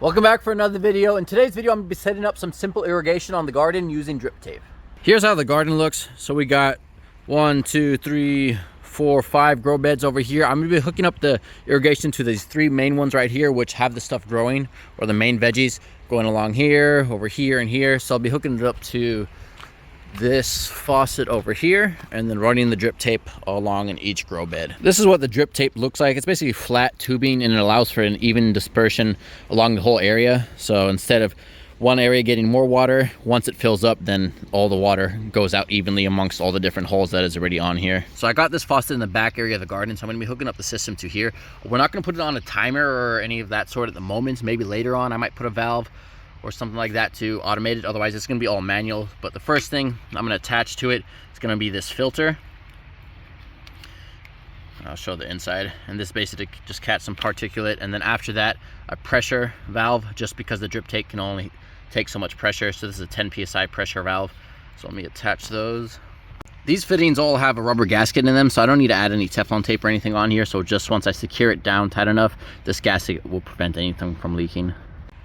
Welcome back for another video. In today's video, I'm going to be setting up some simple irrigation on the garden using drip tape. Here's how the garden looks. So we got 1, 2, 3, 4, 5 grow beds over here. I'm going to be hooking up the irrigation to these 3 main ones right here, which have the stuff growing, or the main veggies going along here, over here, and here. So I'll be hooking it up to this faucet over here and then running the drip tape along in each grow bed. This is what the drip tape looks like. It's basically flat tubing and it allows for an even dispersion along the whole area. So instead of one area getting more water, once it fills up, then all the water goes out evenly amongst all the different holes that is already on here. So I got this faucet in the back area of the garden, so I'm going to be hooking up the system to here. We're not going to put it on a timer or any of that sort at the moment. Maybe later on I might put a valve or something like that to automate it. Otherwise it's going to be all manual. But the first thing I'm going to attach to it is going to be this filter. I'll show the inside, and this basically just catch some particulate, and then after that a pressure valve, just because the drip tape can only take so much pressure. So this is a 10 psi pressure valve. So let me attach those. These fittings all have a rubber gasket in them, so I don't need to add any Teflon tape or anything on here. So just once I secure it down tight enough, this gasket will prevent anything from leaking.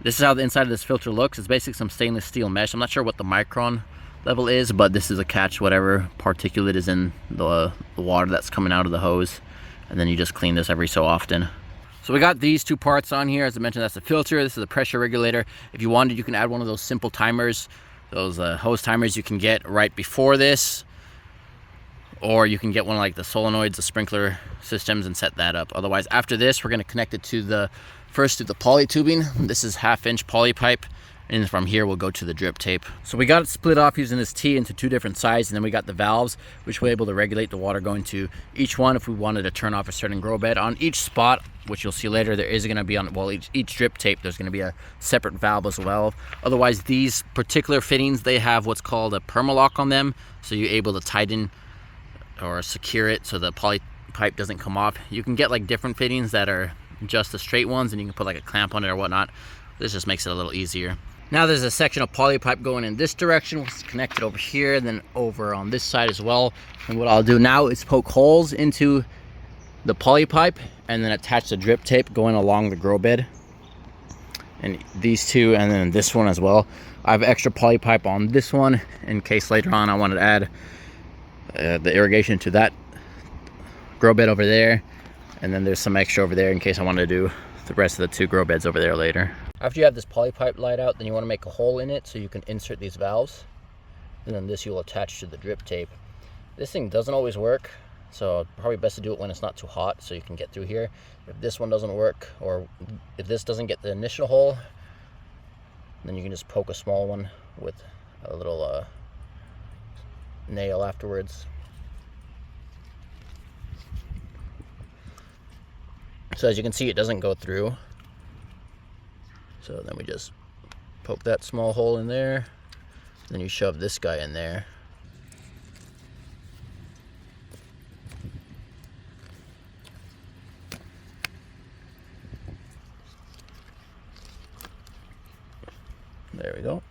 This is how the inside of this filter looks. It's basically some stainless steel mesh. I'm not sure what the micron level is, but this is a catch whatever particulate is in the water that's coming out of the hose. And then you just clean this every so often. So we got these 2 parts on here. As I mentioned, that's the filter. This is a pressure regulator. If you wanted, you can add one of those simple timers, those hose timers you can get right before this. Or you can get one like the solenoids, the sprinkler systems, and set that up. Otherwise, after this, we're going to connect it to the poly tubing. This is 1/2-inch poly pipe, and from here we'll go to the drip tape. So we got it split off using this T into 2 different sizes, and then we got the valves, which we're able to regulate the water going to each one if we wanted to turn off a certain grow bed. On each spot, which you'll see later, there is going to be on, well, each drip tape, there's going to be a separate valve as well. Otherwise, these particular fittings, they have what's called a permalock on them, so you're able to tighten or secure it so the poly pipe doesn't come off. You can get like different fittings that are just the straight ones, and you can put like a clamp on it or whatnot. This just makes it a little easier. Now there's a section of poly pipe going in this direction, which is connected over here, and then over on this side as well. And what I'll do now is poke holes into the poly pipe and then attach the drip tape going along the grow bed, and these 2, and then this one as well. I have extra poly pipe on this one in case later on I wanted to add the irrigation to that grow bed over there, and then there's some extra over there in case I wanted to do the rest of the 2 grow beds over there later. After you have this poly pipe light out, then you want to make a hole in it so you can insert these valves, and then this you'll attach to the drip tape. This thing doesn't always work, so probably best to do it when it's not too hot so you can get through here. If this one doesn't work, or if this doesn't get the initial hole, then you can just poke a small one with a little nail afterwards. So as you can see, it doesn't go through. So then we just poke that small hole in there, then you shove this guy in there. There we go.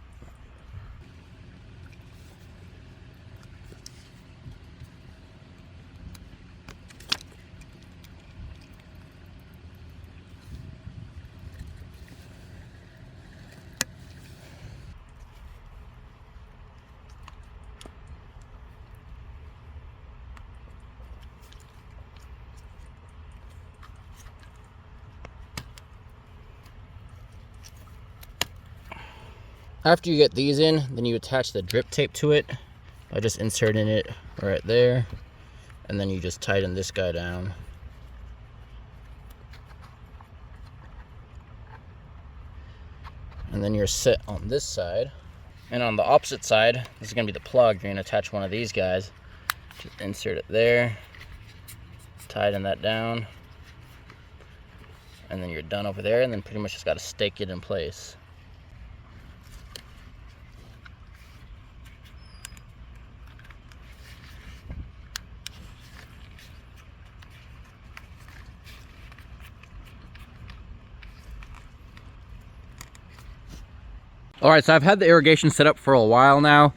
After you get these in, then you attach the drip tape to it by just inserting it right there, and then you just tighten this guy down. And then you're set on this side. And on the opposite side, this is going to be the plug. You're going to attach one of these guys. Just insert it there, tighten that down, and then you're done over there, and then pretty much just got to stake it in place. All right, so I've had the irrigation set up for a while now.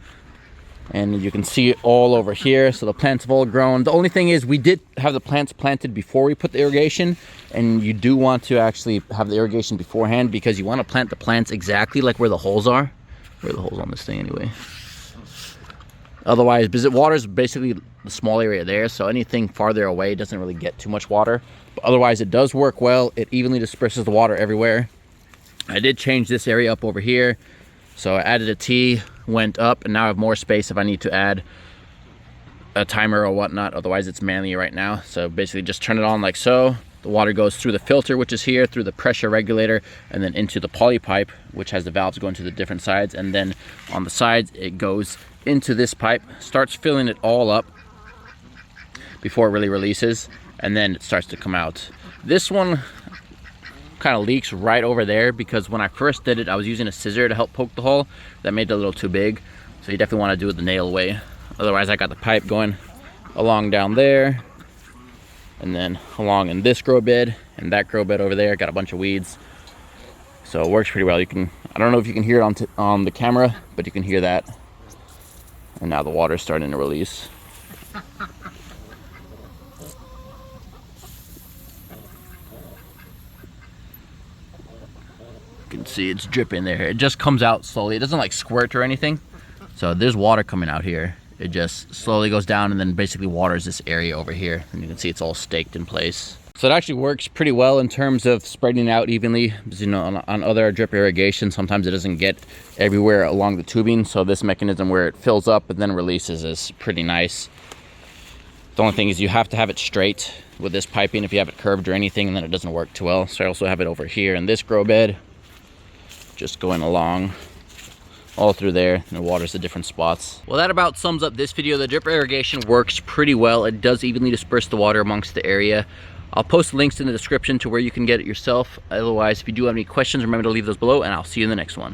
And you can see it all over here. So the plants have all grown. The only thing is we did have the plants planted before we put the irrigation, and you do want to actually have the irrigation beforehand because you want to plant the plants exactly like where the holes are. Where are the holes on this thing anyway? Otherwise, because it waters basically the small area there, so anything farther away doesn't really get too much water. But otherwise, it does work well. It evenly disperses the water everywhere. I did change this area up over here. So I added a T, went up, and now I have more space if I need to add a timer or whatnot. Otherwise, it's manually right now. So basically just turn it on like so. The water goes through the filter, which is here, through the pressure regulator, and then into the poly pipe, which has the valves going to the different sides. And then on the sides, it goes into this pipe, starts filling it all up before it really releases, and then it starts to come out. This one kind of leaks right over there because when I first did it, I was using a scissor to help poke the hole. That made it a little too big, so you definitely want to do it the nail way. Otherwise, I got the pipe going along down there, and then along in this grow bed and that grow bed over there. Got a bunch of weeds, so it works pretty well. You can, I don't know if you can hear it on the camera, but you can hear that. And now the water's starting to release. You can see it's dripping there. It just comes out slowly. It doesn't like squirt or anything. So there's water coming out here. It just slowly goes down and then basically waters this area over here. And you can see it's all staked in place. So it actually works pretty well in terms of spreading out evenly. Because, you know, on other drip irrigation, sometimes it doesn't get everywhere along the tubing. So this mechanism where it fills up and then releases is pretty nice. The only thing is you have to have it straight with this piping. If you have it curved or anything, and then it doesn't work too well. So I also have it over here in this grow bed, just going along all through there, and it waters the different spots. Well, that about sums up this video. The drip irrigation works pretty well. It does evenly disperse the water amongst the area. I'll post links in the description to where you can get it yourself. Otherwise, if you do have any questions, remember to leave those below, and I'll see you in the next one.